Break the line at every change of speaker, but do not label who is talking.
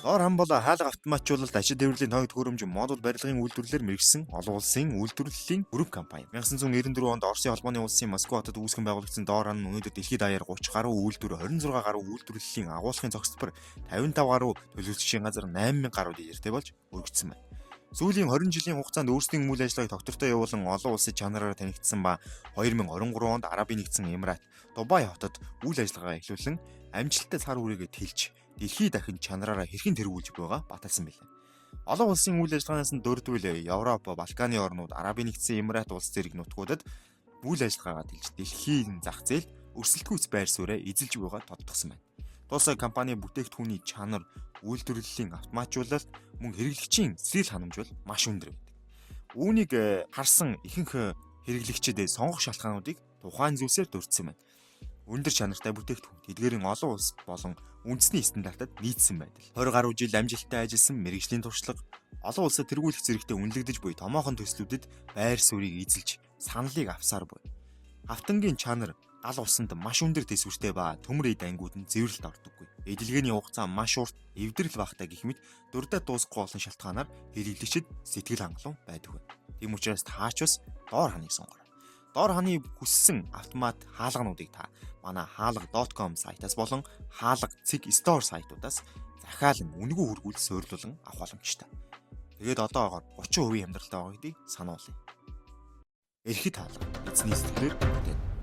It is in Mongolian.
Доор хам бол хаалга автоматжуулалт ажил тээврийн тойд хөрөмж модуль барилгын үйлдвэрлэлээр мэргэжсэн олон улсын үйлдвэрлэлийн групп компани. 1994 онд Оросын холбооны улсын Москва хотод үүсгэн байгуулагдсан Доор хам өнөөдөр дэлхийд даяар 30 гаруй үйлдвэр, 26 гаруй үйлдвэрлэлийн агуулгын зохицбор, 55 гаруй төлөвлөгчийн газар, 8000 гаруй дилертэй болж өргөжсөн байна. Сүүлийн 20 жилийн хугацаанд өөрсдийн үйл ажиллагааг тогтвортой явуулан олон улсын чанараар танигдсан ба 2023 онд Арабын нэгдсэн Эмират, Дубай хотод үйл ажиллагаа эхлүүлэн амжилттай цар хүрээгээ тэлж дэлхий дахин чанараараа хэрхэн тэргүүлж байгаа баталсан билээ. Олон улсын үйл ажиллагаанаас нь дөрөвдүгээр Европ, Балканы орнууд, Арабын нэгдсэн Эмират улс зэрэг нутгуудад үйл ажиллагаагаа тэлж дэлхийн зах зээл өрсөлдөхүйц байр суурьаа эзэлж буйгаа тодтогсон байна. Тусгай компани бүтээгдэхүүний чанар, үйлдвэрлэлийн автоматжуулалт, мөн хэрэглэгчийн сэтэл ханамж бол маш өндөр байдаг. Үүнийг харсан ихэнх хэрэглэгчид сонгох шалтгаануудыг тухайн зүйлсээр дурдсан байна. Өндөр чанартай бүтээгдэхүүн, тэдгээрийн олон улс болон үндэсний стандартад нийцсэн байдал. 20 гаруй жил амжилттай ажилласан мэргэжлийн туршлага, олон улсад тэргүүлэх зэрэгтэй үнэлэгдэж буй томоохон төслүүдэд байр суурийг эзэлж саналыг авсаар буй. Автангийн чанар гал усанд маш өндөр төсвөртэй ба төмөр эд ангиуд нь зэврэлт ордоггүй. Эдэлгээний хугацаа маш урт, эвдрэл багтаа гэх мэт дурдаад дуусахгүй олон шалтгаанаар хэрэглэгчид сэтгэл хангалуун байдаг байна. Тийм учраас таач бас Доор ханыг сонгоорой. Доор ханы хүссэн автомат хаалгануудыг та манай хаалга.com сайтаас болон хаалга.cig store сайтуудаас захиалан үнэгүй хүргүүл суйрлуулан авах боломжтой. Тэгээд одоогоор 30% хямдралтай байгаа гэдгийг сануулъя. Эрхэд хаалга эзний сэтгэлээр бүтэн.